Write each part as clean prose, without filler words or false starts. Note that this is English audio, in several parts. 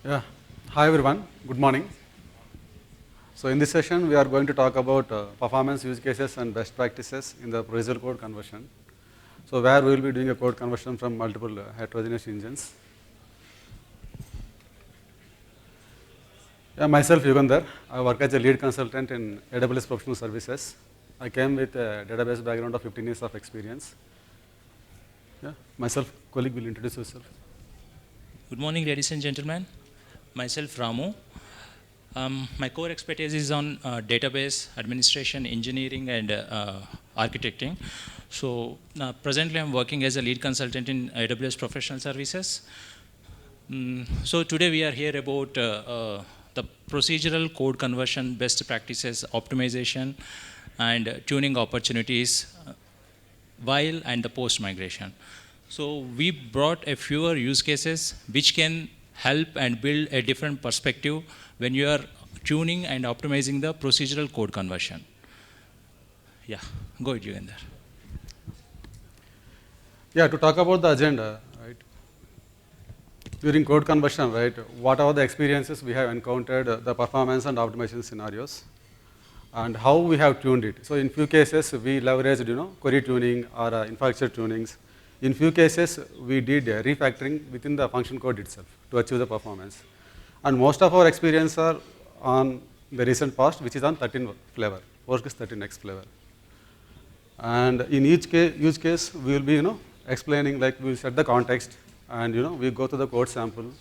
Yeah. Hi everyone. Good morning. So in this session, we are going to talk about performance use cases and best practices in the procedural code conversion. So where we will be doing a code conversion from multiple heterogeneous engines. Yeah, myself Yugundhar. I work as a lead consultant in AWS Professional Services. I came with a database background of 15 years of experience. Yeah, myself, colleague will introduce yourself. Good morning, ladies and gentlemen. Myself, Ramu. My core expertise is on database administration, engineering, and architecting. So presently, I'm working as a lead consultant in AWS Professional Services. So today we are here about the procedural code conversion, best practices, optimization, and tuning opportunities while and the post migration. So we brought a fewer use cases which can help and build a different perspective when you are tuning and optimizing the procedural code conversion. Yeah, go ahead, Yugundhar. Yeah, to talk about the agenda, right? During code conversion, right? What are the experiences we have encountered, the performance and optimization scenarios, and how we have tuned it. So in few cases, we leveraged, query tuning or infrastructure tunings. In few cases, we did refactoring within the function code itself to achieve the performance. And most of our experience are on the recent past, which is on 13 flavor, Postgres 13x flavor. And in each use case, we will be, explaining, like we will set the context, and we go to the code sample,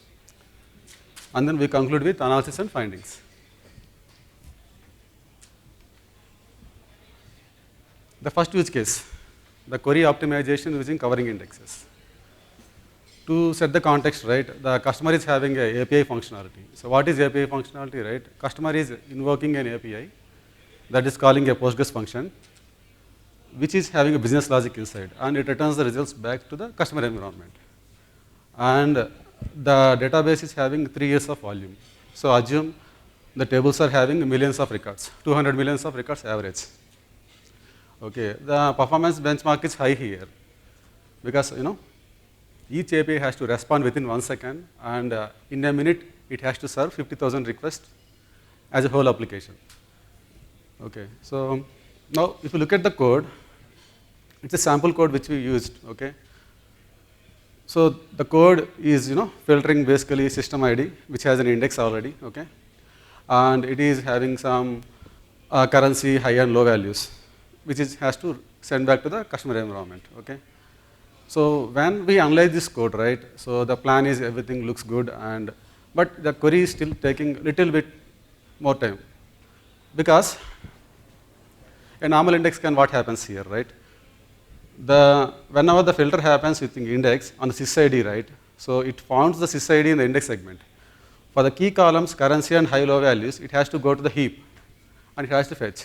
and then we conclude with analysis and findings. The first use case, the query optimization using covering indexes. To set the context, right, the customer is having a API functionality. So what is API functionality, right? Customer is invoking an API that is calling a Postgres function, which is having a business logic inside, and it returns the results back to the customer environment. And the database is having 3 years of volume. So assume the tables are having millions of records, 200 millions of records average. Okay, the performance benchmark is high here because each API has to respond within 1 second, and in a minute it has to serve 50,000 requests as a whole application. Okay, so now if you look at the code, it's a sample code which we used. Okay, so the code is filtering basically system ID, which has an index already. Okay, and it is having some currency high and low values, which has to send back to the customer environment. Okay, so when we analyze this code, right? So the plan is everything looks good, but the query is still taking a little bit more time because a normal index can what happens here, right? Whenever the filter happens with the index on the sysID, right? So it founds the sysID in the index segment. For the key columns, currency and high-low values, it has to go to the heap and it has to fetch.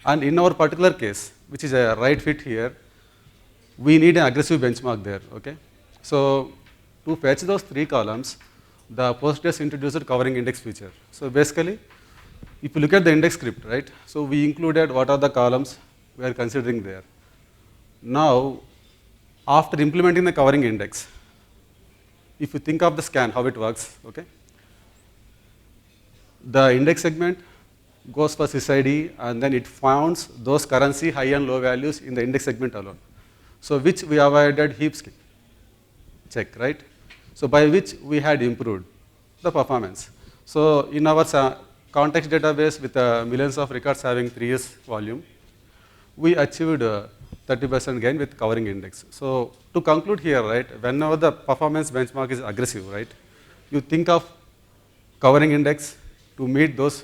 And in our particular case, which is a right fit here, we need an aggressive benchmark there. Okay, so to fetch those 3 columns, the Postgres introduced covering index feature. So basically, if you look at the index script, right? So we included what are the columns we are considering there. Now, after implementing the covering index, if you think of the scan, how it works, okay? The index segment goes for sysID, and then it founds those currency high and low values in the index segment alone. So which we avoided heap check, right? So by which we had improved the performance. So in our context database with millions of records having 3 years volume, we achieved 30% gain with covering index. So to conclude here, right, whenever the performance benchmark is aggressive, right, you think of covering index to meet those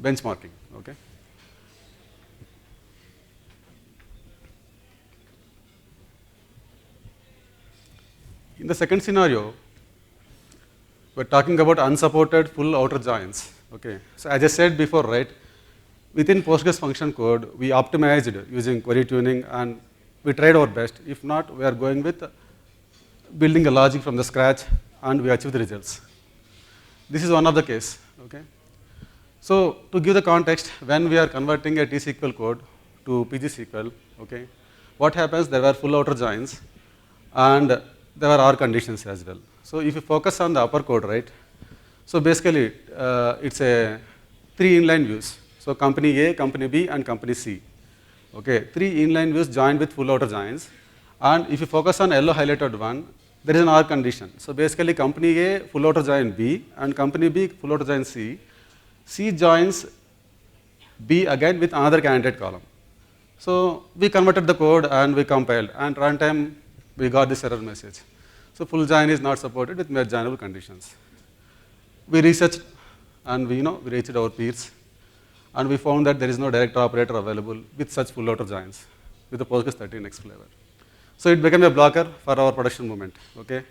benchmarking. Okay. In the second scenario, we're talking about unsupported full outer joins. Okay. So as I said before, right, within Postgres function code, we optimized using query tuning, and we tried our best. If not, we are going with building a logic from the scratch, and we achieve the results. This is one of the case. Okay. So to give the context, when we are converting a T-SQL code to PGSQL, okay, what happens? There were full outer joins, and there are R conditions as well. So if you focus on the upper code, right? So basically, it's a 3 inline views. So company A, company B, and company C. Okay, 3 inline views joined with full outer joins. And if you focus on yellow highlighted one, there is an OR condition. So basically, company A full outer join B, and company B full outer join C. C joins B again with another candidate column. So we converted the code and we compiled, and runtime we got this error message. So full join is not supported with merge joinable conditions. We researched and we reached our peers, and we found that there is no direct operator available with such full outer joins with the Postgres 13x flavor. So it became a blocker for our production movement. Okay.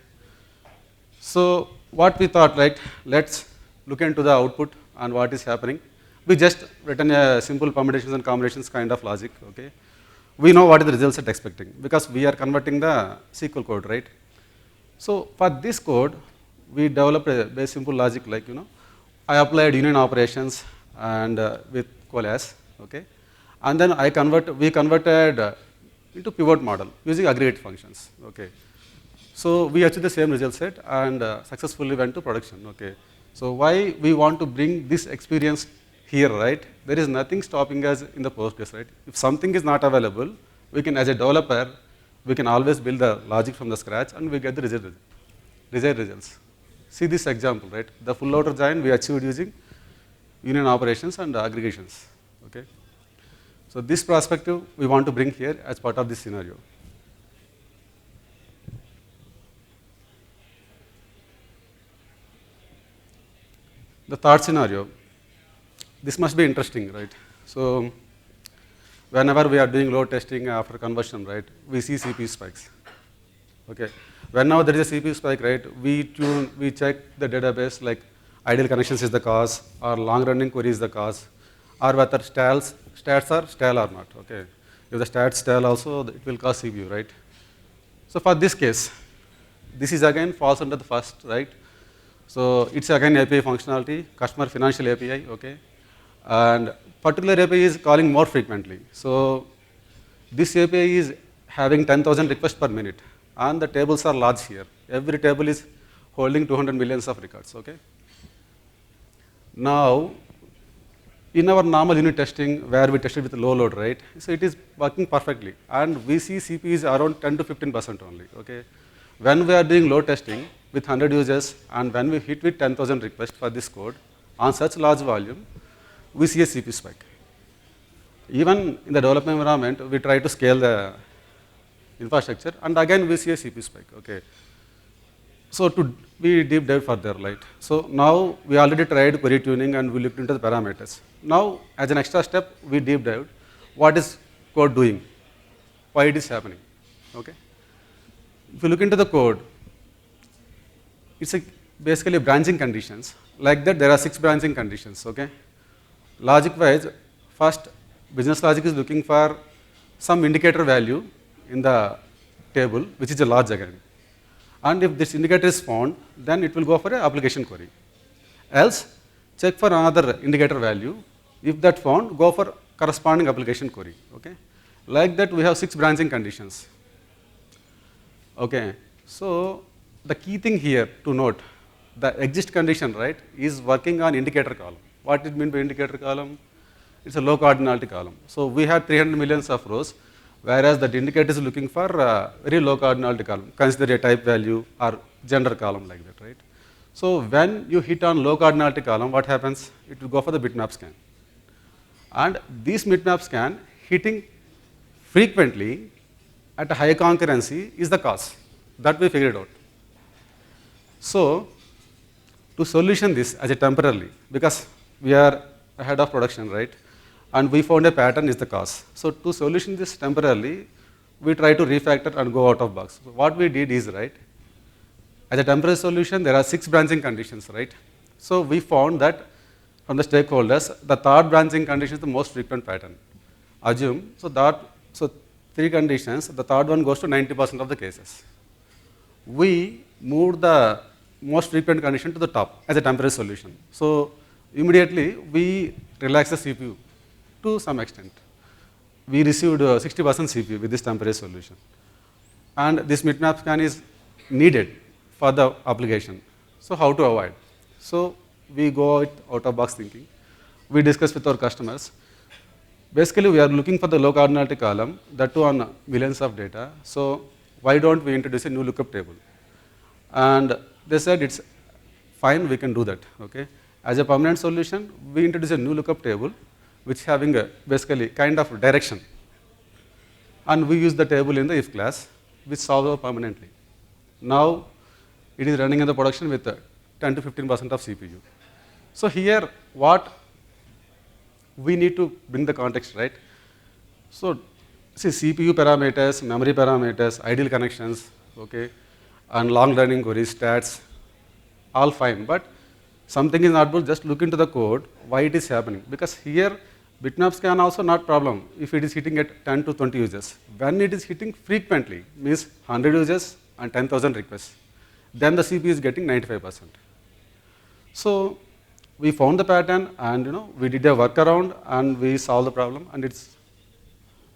So what we thought, right? Let's look into the output and what is happening. We just written a simple permutations and combinations kind of logic. Okay. We know what is the result set expecting because we are converting the SQL code, right? So for this code, we developed a very simple logic like, I applied union operations and with coalesce, okay? And then we converted into pivot model using aggregate functions, okay? So we achieved the same result set and successfully went to production, okay? So why we want to bring this experience here, right? There is nothing stopping us in the Postgres, right? If something is not available, we can, as a developer, we can always build the logic from the scratch and we get the desired results. See this example, right? The full outer join we achieved using union operations and aggregations, okay? So this perspective we want to bring here as part of this scenario. The third scenario, this must be interesting, right? So whenever we are doing load testing after conversion, right, we see CPU spikes, okay? Whenever there is a CPU spike, right, we check the database like ideal connections is the cause, or long running query is the cause, or whether stats are stale or not, okay? If the stats stale also, it will cause CPU, right? So for this case, this is again falls under the first, right? So it's again API functionality, customer financial API, okay? And particular API is calling more frequently. So this API is having 10,000 requests per minute, and the tables are large here. Every table is holding 200 millions of records, okay? Now, in our normal unit testing where we tested with low load, right? So it is working perfectly, and we see CPU is around 10 to 15% only, okay? When we are doing load testing with 100 users, and when we hit with 10,000 requests for this code on such large volume, we see a CPU spike. Even in the development environment, we try to scale the infrastructure, and again we see a CPU spike, okay? So we deep dive further, right? So now we already tried query tuning and we looked into the parameters. Now, as an extra step, we deep dived. What is code doing? Why it is happening? Okay. If you look into the code, it's basically branching conditions. Like that, there are 6 branching conditions. Okay. Logic-wise, first business logic is looking for some indicator value in the table, which is a large again. And if this indicator is found, then it will go for an application query. Else, check for another indicator value. If that found, go for corresponding application query. Okay? Like that, we have 6 branching conditions. Okay. So the key thing here to note, the exist condition, right, is working on indicator column. What it mean by indicator column? It's a low cardinality column. So we have 300 millions of rows, whereas that indicator is looking for very low cardinality column. Consider a type value or gender column like that, right? So when you hit on low cardinality column, what happens? It will go for the bitmap scan. And this bitmap scan hitting frequently at a high concurrency is the cause. That we figured out. So to solution this as a temporarily, because we are ahead of production, right? And we found a pattern is the cause. So to solution this temporarily, we try to refactor and go out of box. So what we did is, right, as a temporary solution, there are 6 branching conditions, right? So we found that from the stakeholders, the third branching condition is the most frequent pattern. Assume, so 3 conditions, the third one goes to 90% of the cases. We moved the most frequent condition to the top as a temporary solution. So immediately we relax the CPU to some extent. We received 60% CPU with this temporary solution. And this bitmap scan is needed for the application. So how to avoid? So we go out of box thinking. We discuss with our customers. Basically, we are looking for the low cardinality column, that too on millions of data. So why don't we introduce a new lookup table? And they said it's fine, we can do that. Okay. As a permanent solution, we introduce a new lookup table, which having a basically kind of direction. And we use the table in the if class, which solves permanently. Now it is running in the production with 10 to 15% of CPU. So here, what we need to bring the context, right? So, see, CPU parameters, memory parameters, ideal connections, okay, and long running queries, stats, all fine. But something is not good, just look into the code, why it is happening. Because here, bitmap scan also not problem if it is hitting at 10 to 20 users. When it is hitting frequently, means 100 users and 10,000 requests, then the CPU is getting 95%. So we found the pattern, and we did a workaround, and we solved the problem, and it's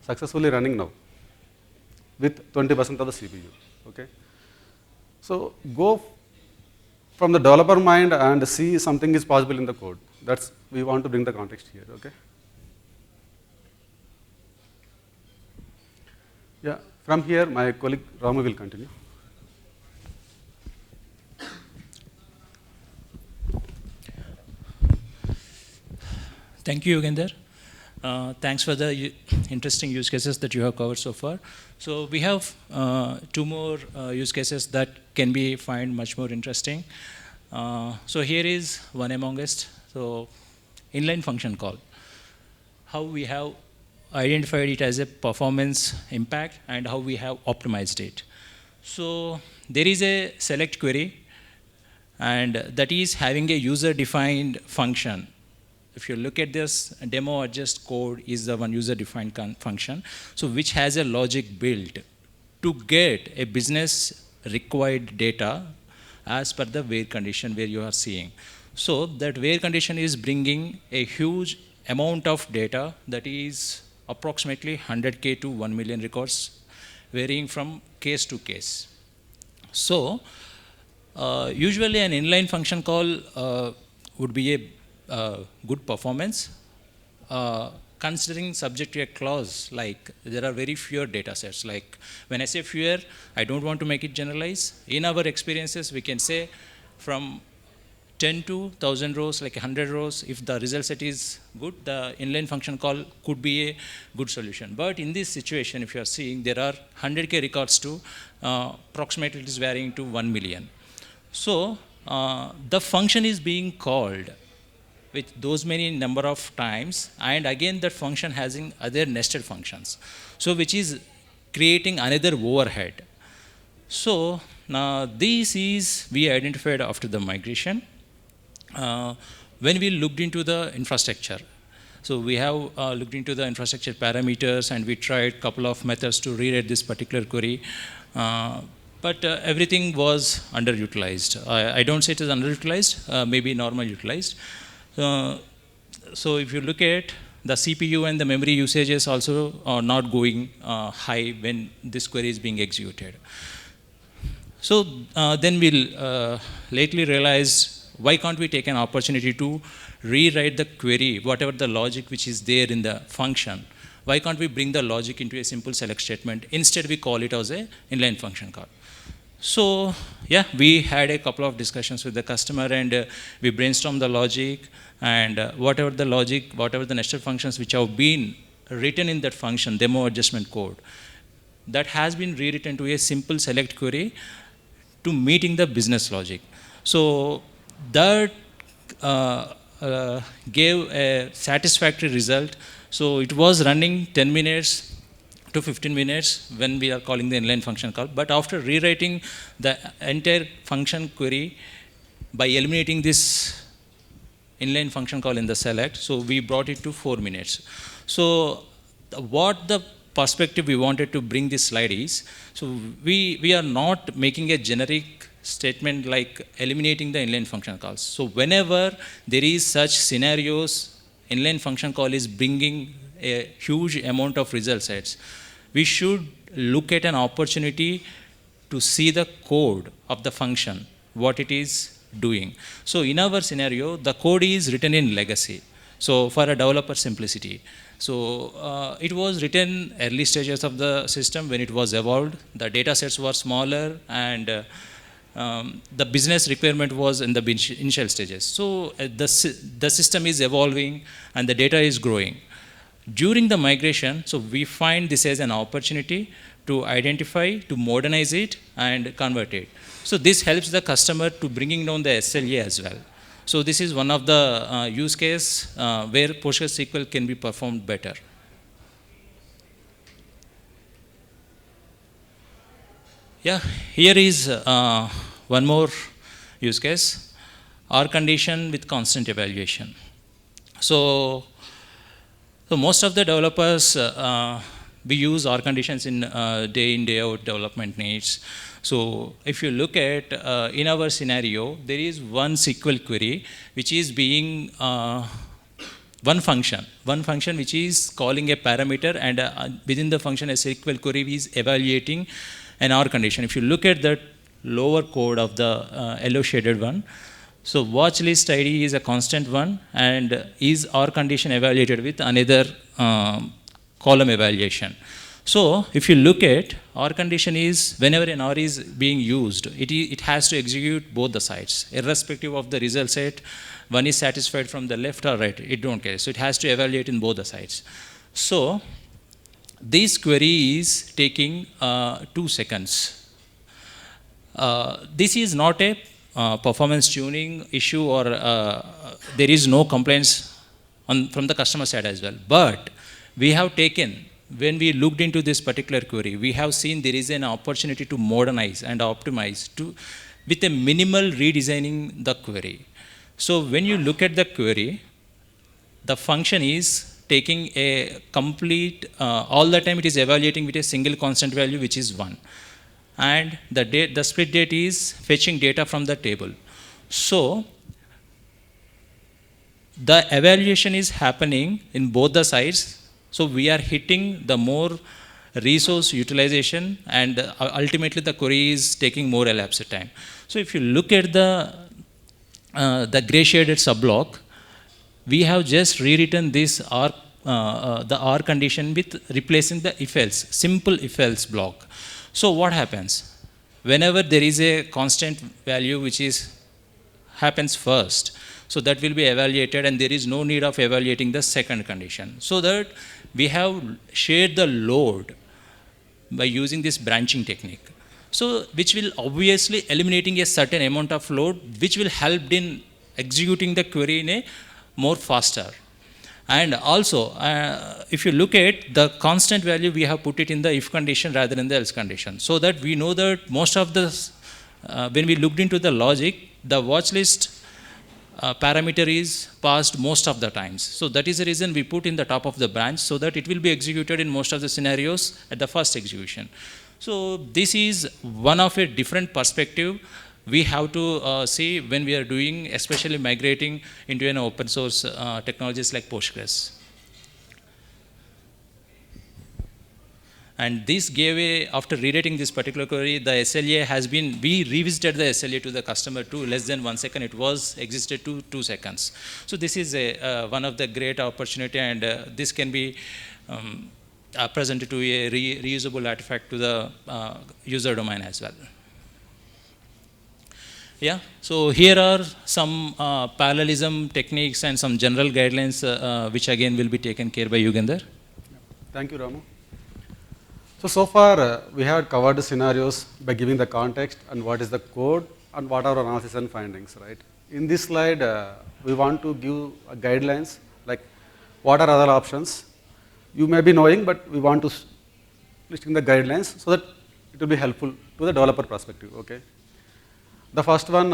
successfully running now with 20% of the CPU. Okay. So go from the developer mind and see something is possible in the code. That's we want to bring the context here. Okay. Yeah. From here, my colleague Ramu will continue. Thank you, Yugundhar. Thanks for the interesting use cases that you have covered so far. So we have two more use cases that can be find much more interesting. So here is one amongst. So inline function call. How we have identified it as a performance impact and how we have optimized it. So there is a select query, and that is having a user-defined function. If you look at this, demo adjust code is the one user-defined function, so which has a logic built to get a business required data as per the where condition where you are seeing. So that where condition is bringing a huge amount of data, that is approximately 100K to 1 million records, varying from case to case. So usually an inline function call would be a good performance, considering subject to a clause, like there are very fewer data sets. Like when I say fewer, I don't want to make it generalize. In our experiences, we can say from 10 to 1000 rows, like 100 rows, if the result set is good, the inline function call could be a good solution. But in this situation, if you are seeing, there are 100K records to approximately it is varying to 1 million. So the function is being called with those many number of times, and again that function having other nested functions, so which is creating another overhead. So now this is we identified after the migration when we looked into the infrastructure. So we have looked into the infrastructure parameters, and we tried a couple of methods to rewrite this particular query, but everything was underutilized. I don't say it is underutilized, maybe normal utilized. So if you look at the CPU and the memory usages also are not going high when this query is being executed. So then we'll lately realize, why can't we take an opportunity to rewrite the query, whatever the logic which is there in the function, why can't we bring the logic into a simple select statement? Instead we call it as a inline function call. So yeah, we had a couple of discussions with the customer, and we brainstormed the logic, and whatever the logic, whatever the nested functions which have been written in that function, demo adjustment code, that has been rewritten to a simple select query to meeting the business logic. So that gave a satisfactory result. So it was running 10 minutes to 15 minutes when we are calling the inline function call. But after rewriting the entire function query by eliminating this inline function call in the select, so we brought it to 4 minutes. So what the perspective we wanted to bring this slide is, so we are not making a generic statement like eliminating the inline function calls. So whenever there is such scenarios, inline function call is bringing a huge amount of result sets, we should look at an opportunity to see the code of the function, what it is doing. So in our scenario, the code is written in legacy. So for a developer simplicity. So it was written early stages of the system when it was evolved. The data sets were smaller and the business requirement was in the initial stages. So the system is evolving and the data is growing. During the migration, so we find this as an opportunity to identify, to modernize it and convert it. So this helps the customer to bringing down the SLA as well. So this is one of the use case where PostgreSQL can be performed better. Yeah, here is one more use case, R condition with constant evaluation. So most of the developers, we use R conditions in day out development needs. So if you look at in our scenario, there is one SQL query which is being one function which is calling a parameter, and within the function a SQL query is evaluating an R condition. If you look at the lower code of the yellow shaded one, so watch list ID is a constant one, and is R condition evaluated with another column evaluation. So if you look at R condition is whenever an R is being used, it has to execute both the sides, irrespective of the result set. One is satisfied from the left or right, it don't care. So it has to evaluate in both the sides. So this query is taking 2 seconds. This is not a performance tuning issue, or there is no complaints from the customer side as well. But we have taken, when we looked into this particular query, we have seen there is an opportunity to modernize and optimize with a minimal redesigning the query. So when you look at the query, the function is taking a complete, all the time it is evaluating with a single constant value, which is 1. And the split date is fetching data from the table. So the evaluation is happening in both the sides. So we are hitting the more resource utilization, and ultimately the query is taking more elapsed time. So if you look at the gray shaded subblock, we have just rewritten this the R condition with replacing the if else, simple if else block. So what happens? Whenever there is a constant value which happens first, so that will be evaluated, and there is no need of evaluating the second condition. So that we have shared the load by using this branching technique. So which will obviously eliminating a certain amount of load, which will help in executing the query in a more faster. And also, if you look at the constant value, we have put it in the if condition rather than the else condition. So that we know that most of the, when we looked into the logic, the watch list parameter is passed most of the times. So that is the reason we put in the top of the branch, so that it will be executed in most of the scenarios at the first execution. So this is one of a different perspective we have to see when we are doing, especially migrating into an open source technologies like Postgres. And this gave after rewriting this particular query, the SLA has been, we revisited the SLA to the customer to less than 1 second. It was existed to 2 seconds. So this is one of the great opportunity, and this can be presented to a reusable artifact to the user domain as well. Yeah, so here are some parallelism techniques and some general guidelines which again will be taken care by Yugundhar. Thank you, Ramu. So far we have covered the scenarios by giving the context and what is the code and what are our analysis and findings, right? In this slide, we want to give guidelines like what are other options. You may be knowing, but we want to listing the guidelines so that it will be helpful to the developer perspective, okay? The first one,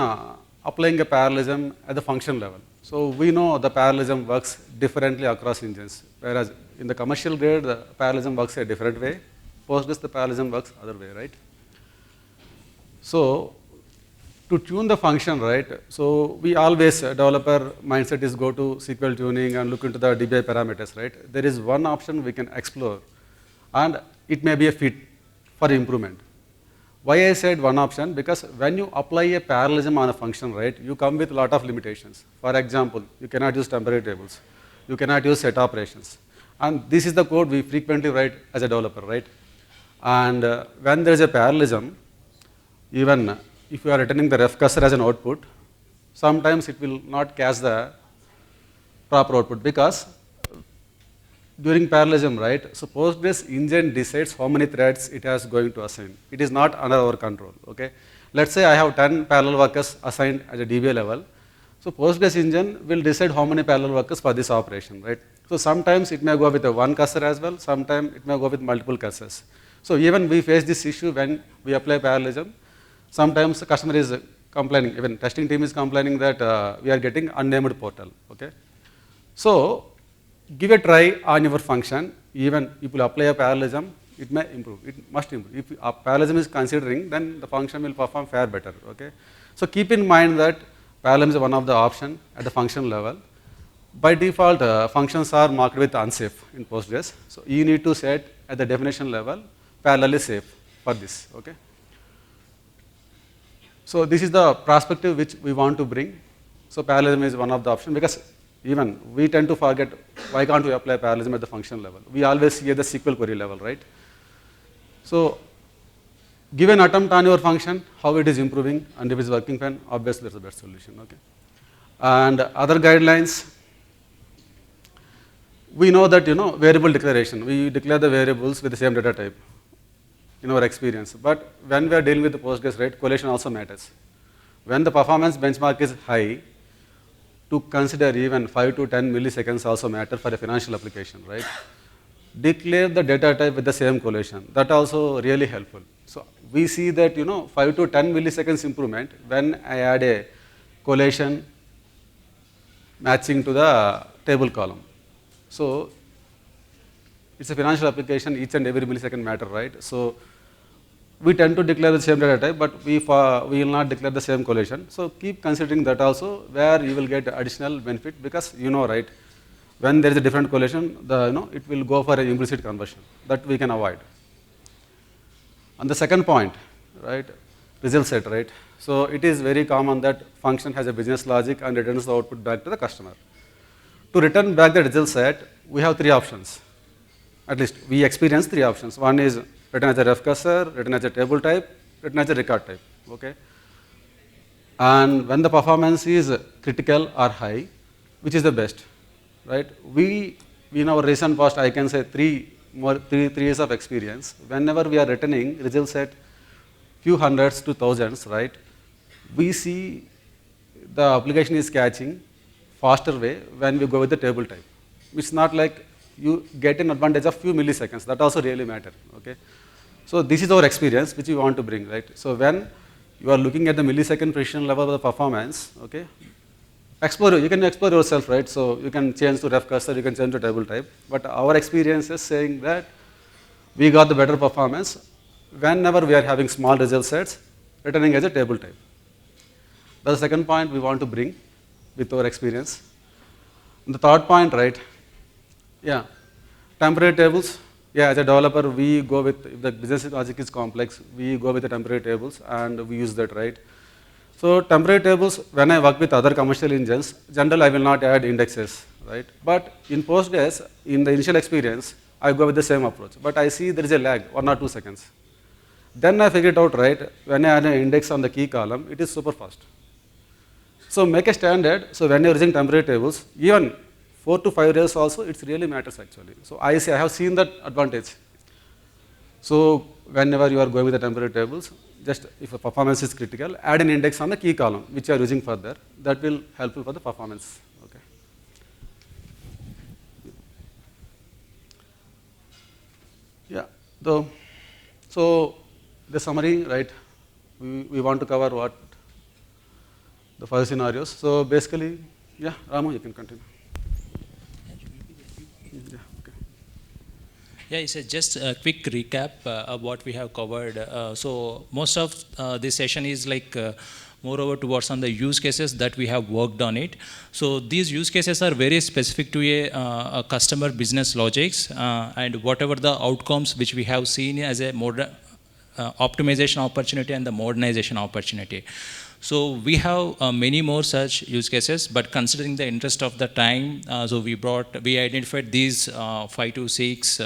applying a parallelism at the function level. So we know the parallelism works differently across engines, whereas in the commercial grade, the parallelism works a different way. Postgres, the parallelism works other way, right? So to tune the function, right? So we always, developer mindset is go to SQL tuning and look into the DBI parameters, right? There is one option we can explore, and it may be a fit for improvement. Why I said one option? Because when you apply a parallelism on a function, right, you come with a lot of limitations. For example, you cannot use temporary tables. You cannot use set operations. And this is the code we frequently write as a developer, right? And when there is a parallelism, even if you are returning the ref cursor as an output, sometimes it will not catch the proper output because during parallelism, right, so Postgres engine decides how many threads it has going to assign. It is not under our control, okay? Let's say I have 10 parallel workers assigned at a DBA level. So Postgres engine will decide how many parallel workers for this operation, right? So sometimes it may go with a one cursor as well, sometimes it may go with multiple cursors. So even we face this issue when we apply parallelism. Sometimes the customer is complaining, even testing team is complaining that we are getting unnamed portal, okay? So give a try on your function. Even if you apply a parallelism, it may improve. It must improve. If a parallelism is considering, then the function will perform far better. Okay. So keep in mind that parallelism is one of the option at the function level. By default, functions are marked with unsafe in Postgres. So you need to set at the definition level parallel is safe for this. Okay. So this is the perspective which we want to bring. So parallelism is one of the options because even we tend to forget why can't we apply parallelism at the function level. We always see at the SQL query level, right? So give an attempt on your function, how it is improving, and if it is working fine, obviously that's the best solution. Okay. And other guidelines, we know that variable declaration. We declare the variables with the same data type in our experience. But when we are dealing with the Postgres, right, collation also matters. When the performance benchmark is high, to consider even 5 to 10 milliseconds also matter for a financial application, right? Declare the data type with the same collation. That also really helpful. So we see that 5 to 10 milliseconds improvement when I add a collation matching to the table column. So it's a financial application, each and every millisecond matter, right? So we tend to declare the same data type, but we will not declare the same collation. So keep considering that also, where you will get additional benefit because right, when there is a different collation, it will go for an implicit conversion that we can avoid. And the second point, right, result set, right? So it is very common that function has a business logic and returns the output back to the customer. To return back the result set, we have three options. At least we experience three options. One is written as a ref cursor, written as a table type, written as a record type. Okay. And when the performance is critical or high, which is the best, right? We in our recent past, I can say three years of experience. Whenever we are returning result set, few hundreds to thousands, right? We see the application is catching faster way when we go with the table type. It's not like you get an advantage of few milliseconds. That also really matter. Okay. So this is our experience which we want to bring, right? So when you are looking at the millisecond precision level of the performance, okay, you can explore yourself, right? So you can change to ref cursor, you can change to table type. But our experience is saying that we got the better performance whenever we are having small result sets returning as a table type. That's the second point we want to bring with our experience. And the third point, right? Yeah, temporary tables. Yeah, as a developer, we go with, if the business logic is complex, we go with the temporary tables and we use that, right? So temporary tables, when I work with other commercial engines, generally I will not add indexes, right? But in Postgres, in the initial experience, I go with the same approach. But I see there is a lag, 1 or 2 seconds. Then I figure it out, right? When I add an index on the key column, it is super fast. So make a standard, so when you're using temporary tables, even 4 to 5 years also, it really matters actually. So I have seen that advantage. So whenever you are going with the temporary tables, just if a performance is critical, add an index on the key column, which you are using further. That will help you for the performance. Okay. Yeah. So the summary, right? We want to cover what? The 5 scenarios. So basically, yeah, Ramu, you can continue. Yeah, it's just a quick recap of what we have covered. So most of this session is like moreover towards on the use cases that we have worked on it. So these use cases are very specific to a customer business logics and whatever the outcomes which we have seen as a optimization opportunity and the modernization opportunity. So we have many more such use cases, but considering the interest of the time, so we identified these 5 to 6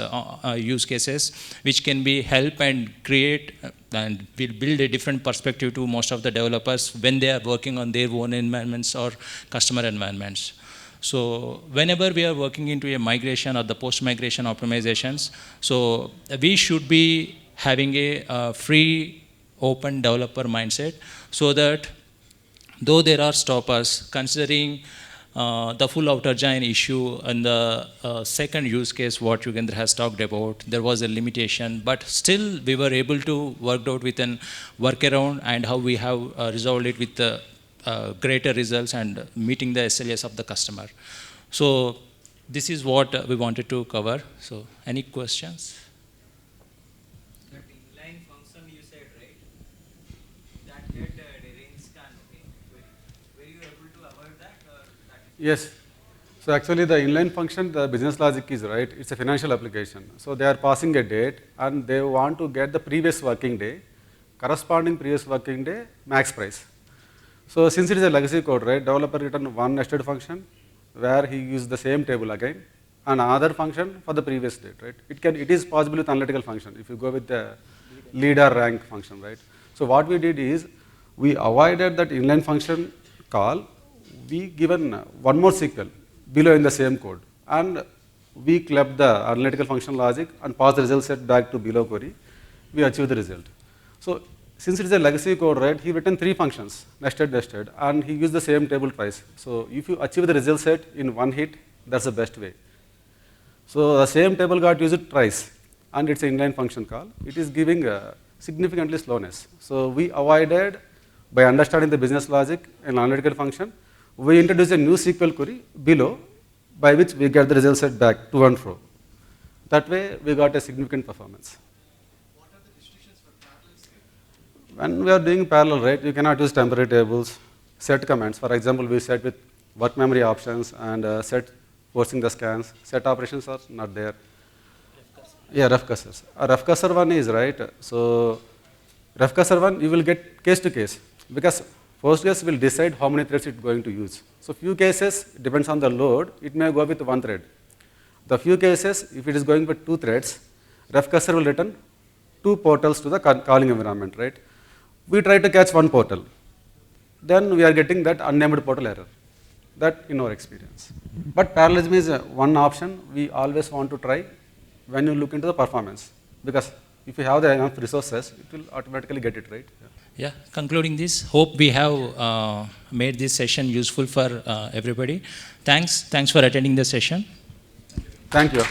use cases, which can be help and create and will build a different perspective to most of the developers when they are working on their own environments or customer environments. So whenever we are working into a migration or the post-migration optimizations, so we should be having a free open developer mindset, so that though there are stoppers, considering the full outer join issue and the second use case what Yugundhar has talked about, there was a limitation, but still we were able to work out with an workaround and how we have resolved it with the greater results and meeting the SLAs of the customer. So this is what we wanted to cover. So any questions? Yes. So actually the inline function, the business logic is right, it's a financial application. So they are passing a date and they want to get the previous working day, corresponding previous working day, max price. So since it is a legacy code, right, developer written one nested function where he used the same table again, and another function for the previous date, right. It is possible with analytical function if you go with the leader rank function, right. So what we did is we avoided that inline function call. We given one more SQL below in the same code, and we clubbed the analytical function logic and passed the result set back to below query. We achieved the result. So since it is a legacy code, right, he written 3 functions, nested, and he used the same table twice. So if you achieve the result set in one hit, that's the best way. So the same table got used twice, and it's an inline function call. It is giving significantly slowness. So we avoided, by understanding the business logic and analytical function, we introduce a new SQL query below, by which we get the result set back to and fro. That way, we got a significant performance. What are the restrictions for parallel scaling? When we are doing parallel, right, you cannot use temporary tables, set commands. For example, we set with work memory options and set forcing the scans. Set operations are not there. Yeah, ref cursors. A ref cursor one is right. So ref cursor one, you will get case to case, because Postgres will decide how many threads it's going to use. So few cases, depends on the load, it may go with one thread. The few cases, if it is going with 2 threads, ref cursor will return 2 portals to the calling environment, right? We try to catch one portal. Then we are getting that unnamed portal error. That in our experience. But parallelism is one option we always want to try when you look into the performance. Because if you have the enough resources, it will automatically get it right. Yeah, concluding this, hope we have made this session useful for everybody. Thanks for attending the session. Thank you.